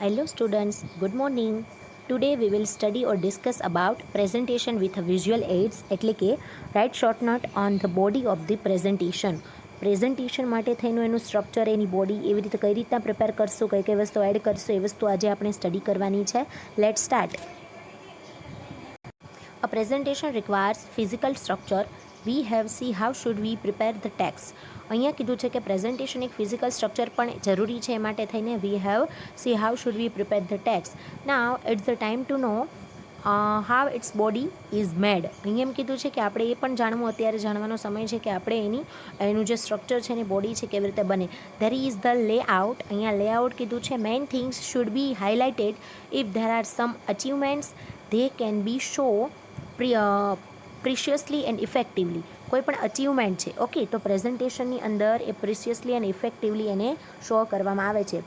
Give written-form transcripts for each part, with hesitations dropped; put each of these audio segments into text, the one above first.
Hello students, good morning. Today we will study or discuss about presentation with visual aids એટલે કે write short note on the body of the presentation. Presentation માટે થઈને એનું structure એની body એવી રીતે કઈ રીતના પ્રિપેર કરશું કઈ કઈ વસ્તુ એડ કરશું એ વસ્તુ આજે આપણે સ્ટડી કરવાની છે. Late start. A presentation requires physical structure. We have see how should we prepare the text. અહીંયા કીધું છે કે પ્રેઝન્ટેશન એક ફિઝિકલ સ્ટ્રક્ચર પણ જરૂરી છે એ માટે થઈને we have see how should we prepare the text. Now it's the time to know how its body is made. અહીંયા એમ કીધું છે કે આપણે એ પણ જાણવું અત્યારે જાણવાનો સમય છે કે આપણે એનું જે સ્ટ્રક્ચર છે એની બોડી છે કેવી રીતે બને. There is the layout. અહીંયા લેઆઉટ કીધું છે main things should be highlighted if there are some achievements they can be show preciously and effectively. કોઈ પણ અચીવમેન્ટ છે ઓકે તો પ્રેઝન્ટેશનની અંદર એ પ્રિશિયસલી એન્ડ ઇફેક્ટિવલી એને શો કરવામાં આવે છે.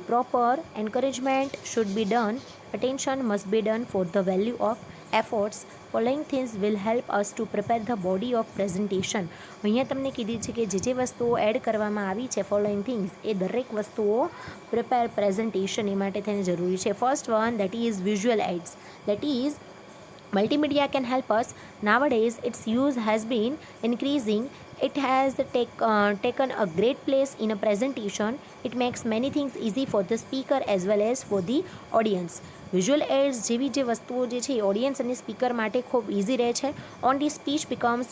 Proper encouragement should be done. attention must be done for the value of efforts. following things will help us to prepare the body of presentation. અહીંયા તમને કીધી છે કે જે વસ્તુઓ એડ કરવામાં આવી છે ફોલોઈંગ થિંગ્સ એ દરેક વસ્તુઓ પ્રિપેર પ્રેઝન્ટેશન એ માટે થઈને જરૂરી છે. First one that is visual aids. That is multimedia can help us. Nowadays its use has been increasing. It has taken a great place in a presentation. It makes many things easy for the speaker as well as for the audience. Visual aids જેવી જે વસ્તુઓ જે છે એ audience અને speaker માટે ખૂબ easy રહે છે. Only speech becomes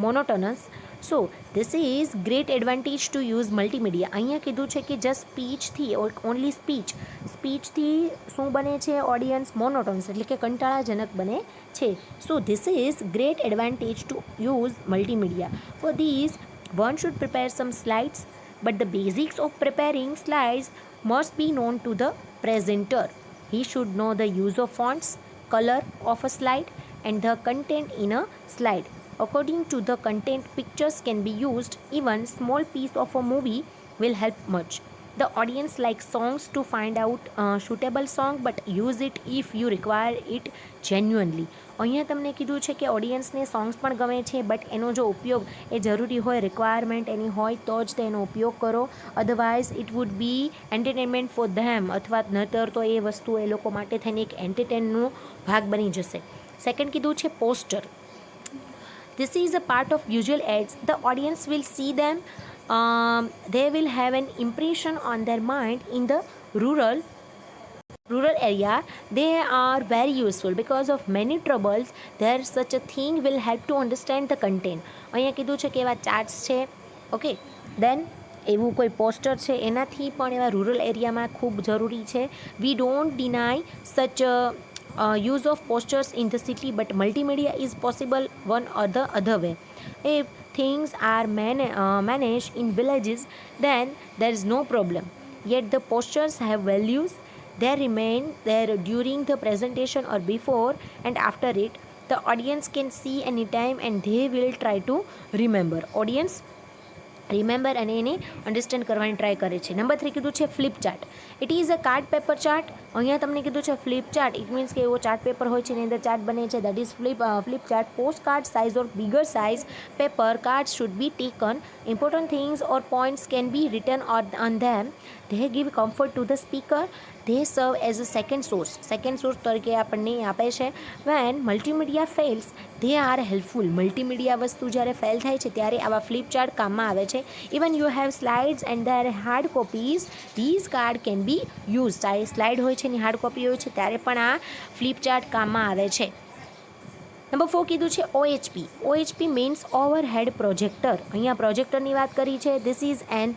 monotonous. So this is great advantage to use multimedia. અહીંયા કીધું છે કે જસ્ટ સ્પીચથી ઓનલી સ્પીચથી શું બને છે ઓડિયન્સ મોનોટોનસ એટલે કે કંટાળાજનક બને છે. So this is great advantage to use multimedia. For this one should prepare some slides, but the basics of preparing slides must be known to the presenter. He should know the use of fonts, color of a slide, and the content in a slide. According to the content, pictures can be used. Even small piece of a movie will help much. The audience likes songs to find out suitable song, but use it if you require it genuinely. અહીંયા તમને કીધું છે કે ઓડિયન્સને songs પણ ગમે છે but એનો જો ઉપયોગ એ જરૂરી હોય રિક્વાયરમેન્ટ એની હોય તો જ તેનો ઉપયોગ કરો. Otherwise it would be entertainment for them અથવા નહીતર તો એ વસ્તુ એ લોકો માટે થઈને એક એન્ટરટેનનો ભાગ બની જશે. સેકન્ડ કીધું છે poster. This is a part of visual aids. The audience will see them. They will have an impression on their mind in the rural area. They are very useful because of many troubles. There such a thing will help to understand the content. અહીંયા કીધું છે કે એવા charts છે okay દેન એવું કોઈ poster છે એનાથી પણ એવા રૂરલ એરિયામાં ખૂબ જરૂરી છે. We don't deny such use of posters in the city, but multimedia is possible one or the other way. If things are managed in villages, then there is no problem. Yet the posters have values. They remain there during the presentation or before and after it. The audience can see anytime and they will try to remember. Audience remember અને એને understand કરવાની try કરે છે. Number 3 કીધું છે flip chart. It is uh card paper chart. અહીંયા તમને કીધું છે ફ્લિપ ચાર્ટ. ઇટ મીન્સ કે એવો ચાર્ટ પેપર હોય છે એની અંદર ચાર્ટ બને છે. That is flip chart. Post card size or bigger size paper card should be taken. Important things or points can be written on them. They give comfort to the speaker. They serve as a second source તરીકે આપણને આપે છે. When multimedia fails they are helpful. Multimedia વસ્તુ જ્યારે fail થાય છે ત્યારે આવા ફ્લિપ ચાર્ટ કામમાં આવે છે. Even you have slides and there hard copies these card can be use. Slide હોય છે એની હાર્ડ કોપી હોય છે ત્યારે પણ આ ફ્લિપ ચાર્ટ કામમાં આવે છે. નંબર 4 કીધું છે OHP. OHP means overhead projector. અહીંયા પ્રોજેક્ટરની વાત કરી છે. This is an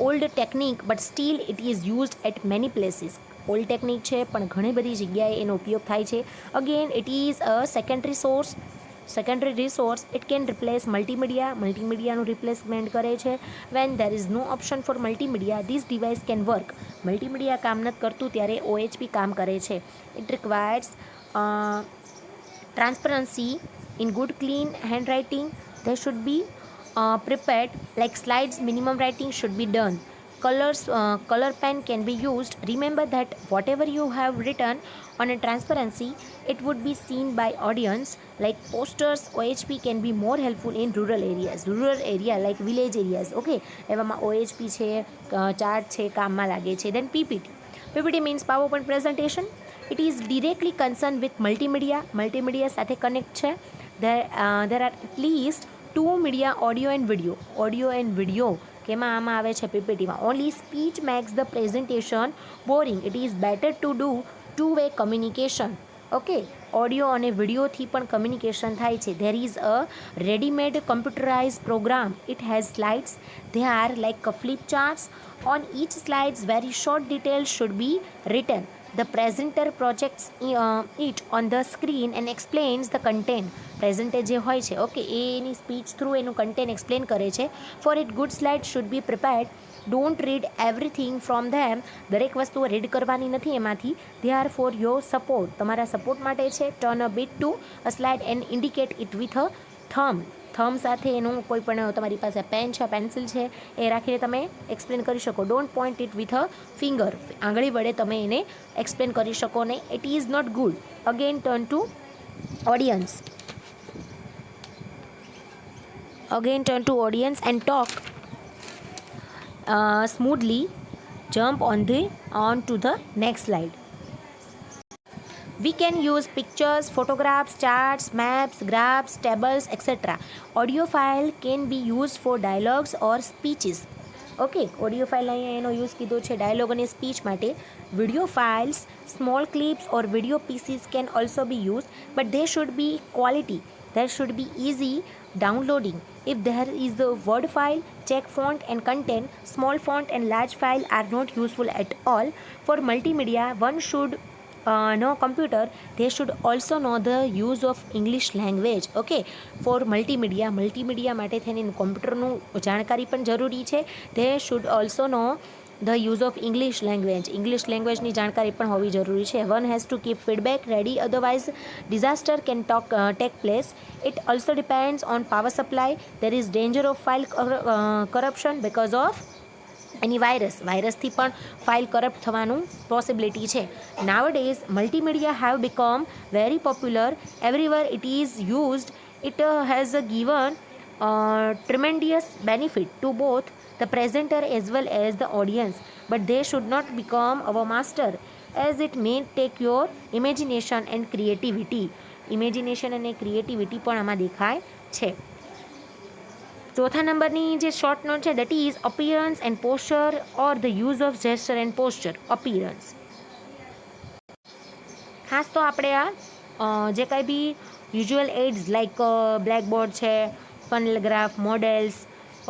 old technique but still it is used at many places. Old technique છે પણ ઘણી બધી જગ્યાએ એનો ઉપયોગ થાય છે. Again it is a secondary resource. It can replace મલ્ટીમીડિયાનું રિપ્લેસમેન્ટ કરે છે. When there is no option for multimedia this device can work. Multimedia કામ નથી કરતું ત્યારે OHP કામ કરે છે. It requires transparency in good clean handwriting. They should be prepared like slides. Minimum writing should be done. color pen can be used. Remember that whatever you have written on a transparency, it would be seen by audience. Like posters, OHP can be more helpful in rural area like village areas. Okay, એવામાં OHP છે, chart છે, કામમાં લાગે છે. Then PPT means PowerPoint presentation. It is directly concerned with multimedia સાથે connect છે. There are at least two media, audio and video કેમાં આમાં આવે છે PPTમાં. Only speech makes the presentation boring. It is better to do two-way communication. Okay, audio અને વિડીયોથી પણ communication થાય છે. There is a readymade computerise program. It has slides. They are like flip charts. On each slides, very short details should be written. The presenter projects it on the screen and explains the content. Presenter જે હોય છે, okay, એની speech through એનું content explain કરે છે. For it good slide should be prepared. Don't read everything from them. દરેક વસ્તુઓ read કરવાની નથી એમાંથી. They are for your support. તમારા સપોર્ટ માટે છે. Turn a bit to a slide and indicate it with a thumb સાથે એનું કોઈ પણ તમારી પાસે પેન છે, પેન્સિલ છે, એ રાખીને તમે એક્સપ્લેન કરી શકો. Don't point it with a finger. આંગળી વડે તમે એને એક્સપ્લેન કરી શકો નહીં. It is not good. Again turn to audience. And talk smoothly. Jump on to the next slide. We can use pictures, photographs, charts, maps, graphs, tables, etc. Audio file can be used for dialogues or speeches. Okay, audio file અહીંયા એનો use કીધો છે dialog અને speech માટે. Video files, small clips or video pieces can also B use, but they should be quality. There should be easy downloading. If there is a word file, check font and content. Small font and large file are not useful at all. For multimedia, one should know computer. They should also know the use of English language. Okay, for multimedia માટે થઈને કોમ્પ્યુટરનું જાણકારી પણ જરૂરી છે. they should also know the use of English લેંગ્વેજની જાણકારી પણ હોવી જરૂરી છે. one has to keep feedback ready, otherwise disaster can take place. It also depends on power supply. There is danger of file corruption because of એની વાયરસથી પણ file corrupt થવાનું possibility છે. Nowadays multimedia have become very popular. Everywhere it is used. It has given tremendous benefit to both the presenter as well as the audience, but they should not become our master, as it may take your imagination and creativity. Imagination અને creativity પણ આમાં દેખાય છે. ચોથા નંબરની જે short note છે, that is appearance and posture or the use of gesture and posture. Appearance ખાસ તો આપણે આ જે કાંઈ બી યુઝ્યુઅલ એડ્સ લાઈક બ્લેકબોર્ડ છે, ફનગ્રાફ, મોડેલ્સ,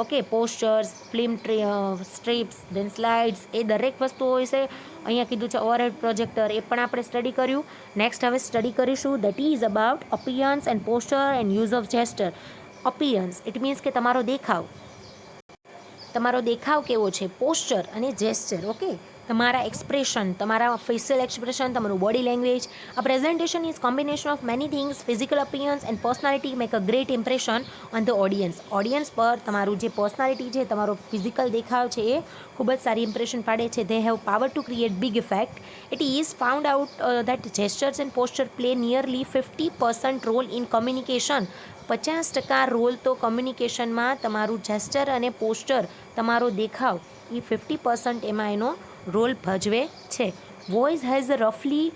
ઓકે, પોસ્ચર્સ, ફિલ્મ સ્ટ્રીપ્સ, દેન સ્લાઇડ્સ, એ દરેક વસ્તુઓ વિશે અહીંયા કીધું છે. ઓવરહેડ પ્રોજેક્ટર, એ પણ આપણે સ્ટડી કર્યું. નેક્સ્ટ હવે સ્ટડી કરીશું that is about appearance and posture and use of gesture. Appearance it means કે તમારો દેખાવ કેવો છે. પોસ્ચર અને જેસ્ચર, ઓકે, તમારા એક્સપ્રેશન, તમારા ફેશિયલ એક્સપ્રેશન, તમારું body language. A presentation is combination of many things. Physical appearance and personality make a great impression on the audience પર તમારું જે પર્સનાલિટી છે, તમારો ફિઝિકલ દેખાવ છે, એ ખૂબ જ સારી ઇમ્પ્રેશન પાડે છે. They have power to create big effect. It is found out that gestures and posture play nearly 50% role in communication. 50% role તો કમ્યુનિકેશનમાં તમારું જેસ્ચર અને પોસ્ચર, તમારો દેખાવ, એ 50% એમાં એનો રોલ ભજવે છે. Voice has રફલી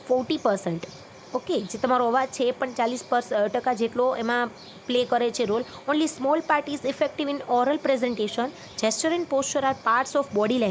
40%. ઓકે, જે તમારો અવાજ છે એ પણ 40% જેટલો એમાં પ્લે કરે છે role. Only small part is effective in oral presentation. Gesture and posture are parts of body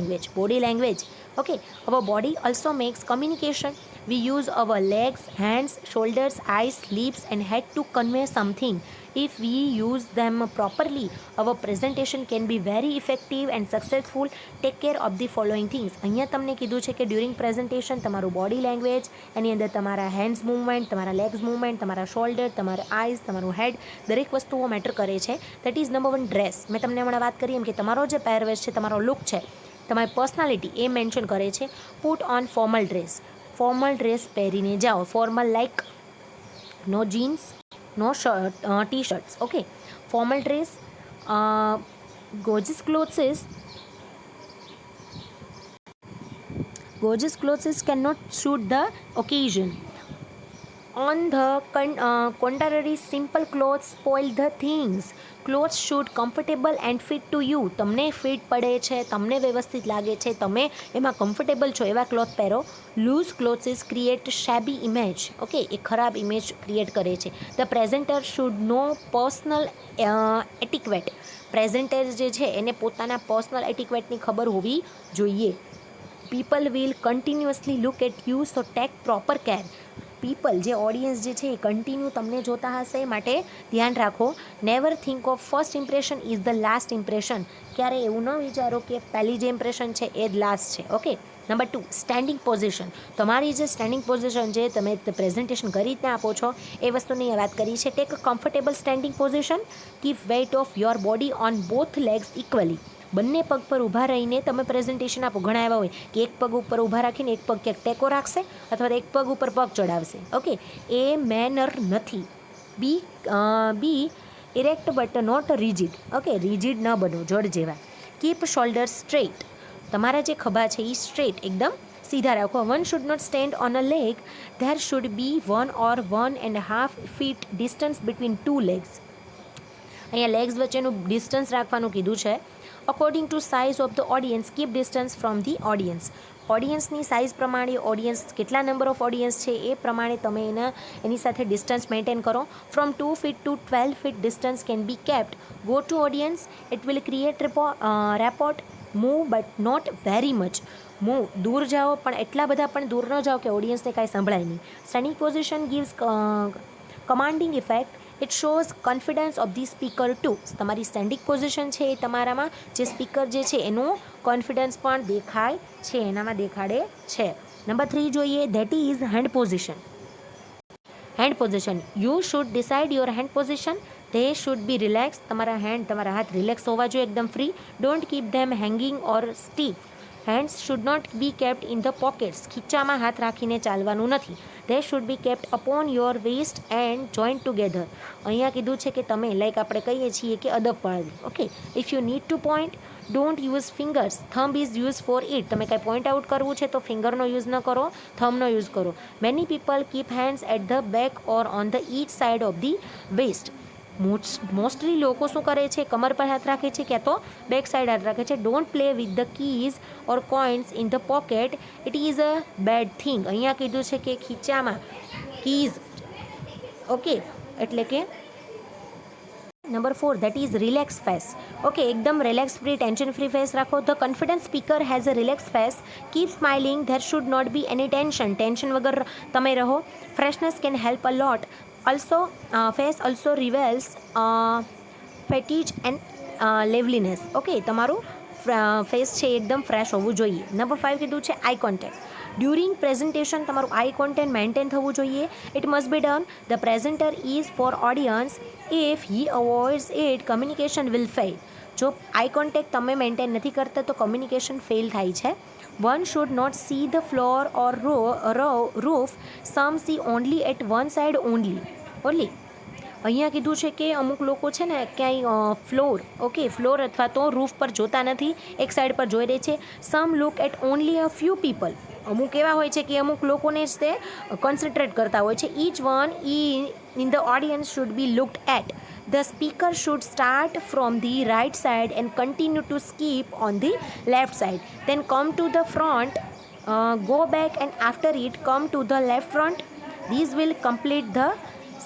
language. Okay, our body also makes communication. We use our legs, hands, shoulders, eyes, lips and head to convey something. If we use them properly, our presentation can be very effective and successful. Take care of the following things. અહીંયા તમને કીધું છે કે during presentation તમારું body language, એની અંદર તમારા hands movement, તમારા legs movement, તમારા શોલ્ડર, તમારા આઈઝ, તમારું હેડ, દરેક વસ્તુઓ મેટર કરે છે. That is number 1 dress. મેં તમને હમણાં વાત કરી એમ કે તમારો જે પહેરવેશ છે, તમારો લુક છે, તમારી પર્સનાલિટી એ મેન્શન કરે છે. પુટ ઓન ફોર્મલ ડ્રેસ પહેરીને જાઓ. Formal like no jeans, no T shirts. Okay, formal dress Gorgeous clothes cannot suit the occasion. On the contrary, simple clothes spoil the things. Clothes should comfortable and fit to you. તમને fit પડે છે, તમને વ્યવસ્થિત લાગે છે, તમે એમાં comfortable છો એવા ક્લોથ પહેરો. Loose clothes create shabby image. Okay, એ ખરાબ ઇમેજ ક્રિએટ કરે છે. The presenter should no personal etiquette. Presenter જે છે એને પોતાના પર્સનલ એટિક્વેટની ખબર હોવી જોઈએ. People will continuously look at you, so take proper care. People જે ઓડિયન્સ જે છે એ કન્ટિન્યુ તમને જોતા હશે, માટે ધ્યાન રાખો. Never think of first impression is the last impression. ક્યારે એવું ન વિચારો કે પહેલી જે ઇમ્પ્રેશન છે એ જ લાસ્ટ છે. ઓકે. Number 2, standing position. તમારી જે સ્ટેન્ડિંગ પોઝિશન છે, તમે પ્રેઝન્ટેશન કઈ રીતના આપો છો એ વસ્તુની વાત કરી છે. Take a comfortable standing position. Keep weight of your body on both legs equally. બંને પગ પર ઊભા રહીને તમે પ્રેઝન્ટેશન આપો. ઘણા એવા હોય કે એક પગ ઉપર ઊભા રાખીને એક પગ ક્યાંક ટેકો રાખશે અથવા એક પગ ઉપર પગ ચડાવશે. ઓકે, એ મેનર નથી. Be erect but not rigid. Okay, rigid ન બનો, જડ જેવા. Keep shoulder straight. તમારા જે ખભા છે એ સ્ટ્રેટ એકદમ સીધા રાખો. One should not stand on a leg. There should be 1 or 1.5 feet distance between 2 legs. અહીંયા લેગ્સ વચ્ચેનું ડિસ્ટન્સ રાખવાનું કીધું છે. According to size of the audience, keep distance from the audience. ઓડિયન્સની સાઇઝ પ્રમાણે, ઓડિયન્સ કેટલા નંબર ઓફ ઓડિયન્સ છે એ પ્રમાણે તમે એની સાથે ડિસ્ટન્સ મેન્ટેન કરો. From 2 feet to 12 feet distance can be kept. Go to audience. It will create rapport. Move but not very much. Move, દૂર જાઓ પણ એટલા બધા પણ દૂર ન જાઓ કે ઓડિયન્સને કાંઈ સંભળાય નહીં. Standing position gives commanding effect. It shows confidence of the speaker too. તમારી સ્ટેન્ડિંગ પોઝિશન છે એ તમારામાં જે સ્પીકર જે છે એનું કોન્ફિડન્સ પણ દેખાય છે, એનામાં દેખાડે છે. નંબર 3 જોઈએ, that is hand position. Hand position. You should decide your hand position. They should be relax. તમારા હાથ રિલેક્સ હોવા જોઈએ, એકદમ free. Don't keep them hanging or stiff. Hands should not be kept in the pockets. ખીચામાં હાથ રાખીને ચાલવાનું નથી. They should be kept upon your waist and joint together. અહીંયા કીધું છે કે તમે લાઈક આપણે કહીએ છીએ કે અદબ પાડવી. Okay. If you need to point, don't use fingers. Thumb is use for it. તમે કાંઈ પોઈન્ટ આઉટ કરવું છે તો ફિંગરનો યુઝ ન કરો, થમ્બનો યુઝ કરો. Many people keep hands at the back or on the each side of the waist. Mostly લોકો શું કરે છે, કમર પર હાથ રાખે છે ક્યાં તો બેક સાઈડ હાથ રાખે છે. Don't play with the keys or coins in the pocket. It is a bad thing. અહીંયા કીધું છે કે ખીચામાં કીઝ. ઓકે, એટલે કે number 4, that is relax face. Okay, એકદમ relax free, tension free face રાખો. The confidence speaker has a relax face. Keep smiling. There should not be any tension. Tension વગર તમે રહો. Freshness can help a lot. Also, face also reveals fatigue and liveliness. Okay, તમારું face છે એકદમ fresh હોવું જોઈએ. Number 5 કીધું છે આઈ કોન્ટેક્ટ. ડ્યુરિંગ પ્રેઝન્ટેશન તમારું આઈ કોન્ટેક્ટ મેન્ટેન થવું જોઈએ. It must be done. The presenter is for audience. If he avoids it, communication will fail. જો આઈ કોન્ટેક્ટ તમે મેન્ટેન નથી કરતા તો કમ્યુનિકેશન ફેલ થાય છે. One should not see the floor or roof. Some see only at one side only. અહીંયા કીધું છે કે અમુક લોકો છે ને ક્યાંય ફ્લોર, ઓકે, ફ્લોર અથવા તો રૂફ પર જોતા નથી, એક સાઈડ પર જોઈ રહે છે. Some look at only a few people. અમુક એવા હોય છે કે અમુક લોકોને જ તે કોન્સન્ટ્રેટ કરતા હોય છે. Each one in the audience should be looked at. The speaker should start from the right side and continue to skip on the left side. Then come to the front, go back and after it come to the left front. These will complete the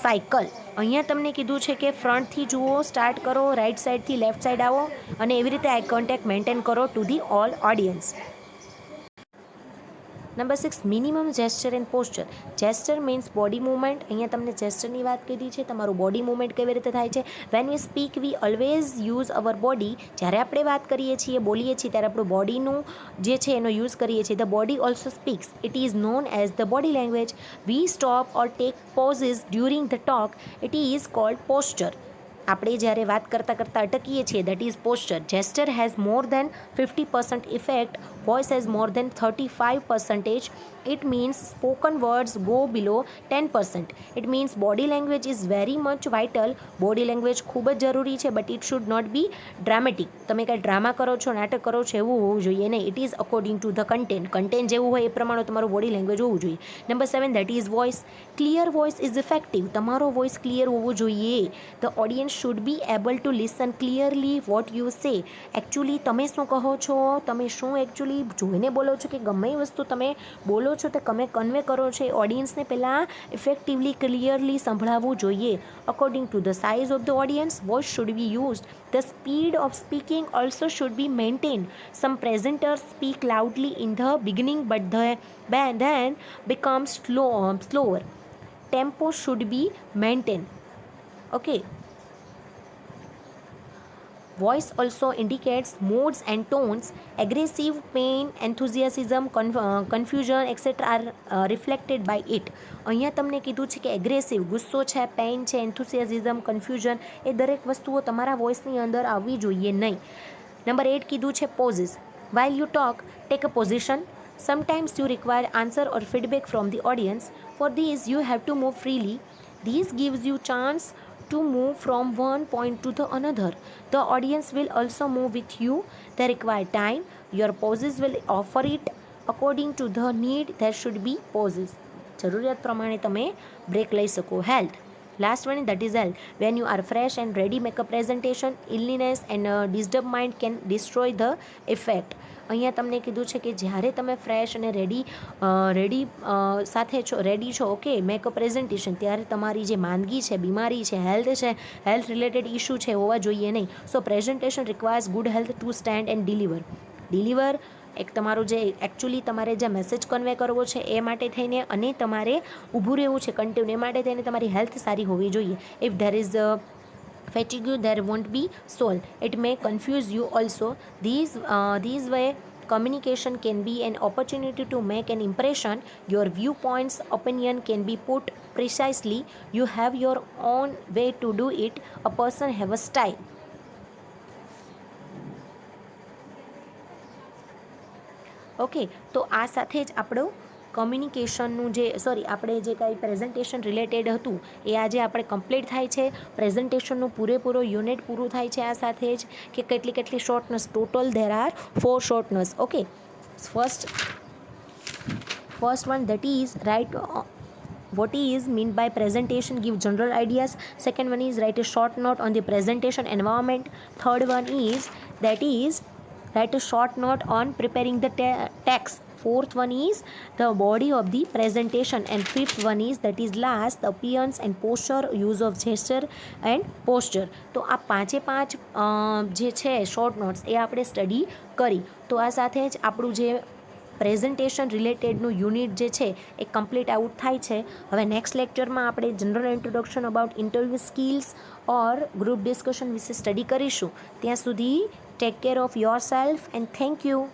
cycle. અહીંયા તમને કીધું છે કે ફ્રન્ટથી જુઓ, start કરો, right સાઈડથી left side આવો અને એવી રીતે આઈ કોન્ટેક્ટ મેન્ટેન કરો to the all audience. Number 6, minimum gesture and posture. Gesture means body movement. અહીંયા તમને જેસ્ચરની વાત કરી છે, તમારું બોડી મૂવમેન્ટ કેવી રીતે થાય છે. When we speak we always use hour body. જ્યારે આપણે વાત કરીએ છીએ, બોલીએ છીએ ત્યારે આપણું બોડીનું જે છે એનો યુઝ કરીએ છીએ. The body also speaks. It is known as the body language. We stop or take pauses during the talk. It is called posture. આપણે જ્યારે વાત કરતાં અટકીએ છીએ, that is posture. Gesture has more than 50% effect, voice has more than 35%. It means spoken words go below 10%. It means body language is very much vital. Body language ખૂબ જ જરૂરી છે, but it should not be dramatic. તમે કાંઈ drama કરો છો, નાટક કરો છો એવું હોવું જોઈએ નહીં. It is according to the content જેવું હોય એ પ્રમાણે તમારું બોડી લેંગ્વેજ હોવું જોઈએ. Number 7, that is voice. Clear voice is effective. તમારો વોઇસ ક્લિયર હોવો જોઈએ. The audience should be able to listen clearly what you say. Actually તમે શું કહો છો, તમે શું એકચ્યુઅલી જોઈને બોલો છો કે ગમે એ વસ્તુ તમે બોલો છો તો તમે કન્વે કરો છો એ ઓડિયન્સને પહેલાં ઇફેક્ટિવલી ક્લિયરલી સંભળાવવું જોઈએ. According to the size of the audience, voice should be used. The speed of speaking also should be maintain. Some presenters speak loudly in the beginning but then becomes slower. Tempo should be maintained. Okay. Voice also indicates moods and tones. Aggressive, pain, enthusiasm, confusion, etc. are reflected by it. અહીંયા તમને કીધું છે કે aggressive, ગુસ્સો છે, pain છે, એન્થુસિયાઝિઝમ, confusion, એ દરેક વસ્તુઓ તમારા વોઇસની અંદર આવવી જોઈએ નહીં. નંબર 8 કીધું છે possess. While you talk, take a position. Sometimes you require answer or feedback from the audience. For these, you have to move freely. This gives you chance to move from one point to the another. The audience will also move with you. They require time. Your pauses will offer it. According to the need, there should be pauses. જરૂરિયાત પ્રમાણે તમે break લઈ શકો. Health. Last one, that is health. When you are fresh and ready, make a presentation. Illness and disturbed mind can destroy the effect. અહીંયા તમને કીધું છે કે જ્યારે તમે ફ્રેશ અને રેડી છો, ઓકે, મેક અ પ્રેઝન્ટેશન, ત્યારે તમારી જે માંદગી છે, બીમારી છે, હેલ્થ રિલેટેડ ઇશ્યુ છે હોવા જોઈએ નહીં. So presentation requires good health to stand and deliver એક તમારું જે એકચ્યુઅલી તમારે જે મેસેજ કન્વે કરવો છે એ માટે થઈને, અને તમારે ઊભું રહેવું છે કન્ટિન્યુ, એ માટે થઈને તમારી હેલ્થ સારી હોવી જોઈએ. If there is fatigue, there won't be soul. It may confuse you also. These way communication can be an opportunity to make an impression. Your viewpoints, opinion can be put precisely. You have your own way to do it. A person have a style. Okay, તો આ સાથે જ આપણું કમ્યુનિકેશનનું આપણે જે કાંઈ presentation related હતું એ આજે આપણે કમ્પ્લીટ થાય છે. પ્રેઝન્ટેશનનું પૂરેપૂરો યુનિટ પૂરું થાય છે આ સાથે જ, કે કેટલી shortness. Total there are 4 shortness. Okay, first one, that is write what is meant by presentation, give general ideas. Second one is write a short note on the presentation environment. Third one is write a short note on preparing the text. Fourth one is the body of the presentation, and fifth one is, that is last, the appearance and posture, use of gesture and posture. તો આ પાંચે પાંચ જે છે short notes એ આપણે study કરી. તો આ સાથે જ આપણું જે પ્રેઝન્ટેશન રિલેટેડનું યુનિટ જે છે એ કમ્પ્લીટ આઉટ થાય છે. હવે નેક્સ્ટ લેક્ચરમાં આપણે general introduction about interview skills or group discussion વિશે સ્ટડી કરીશું. ત્યાં સુધી take care of your self and thank you.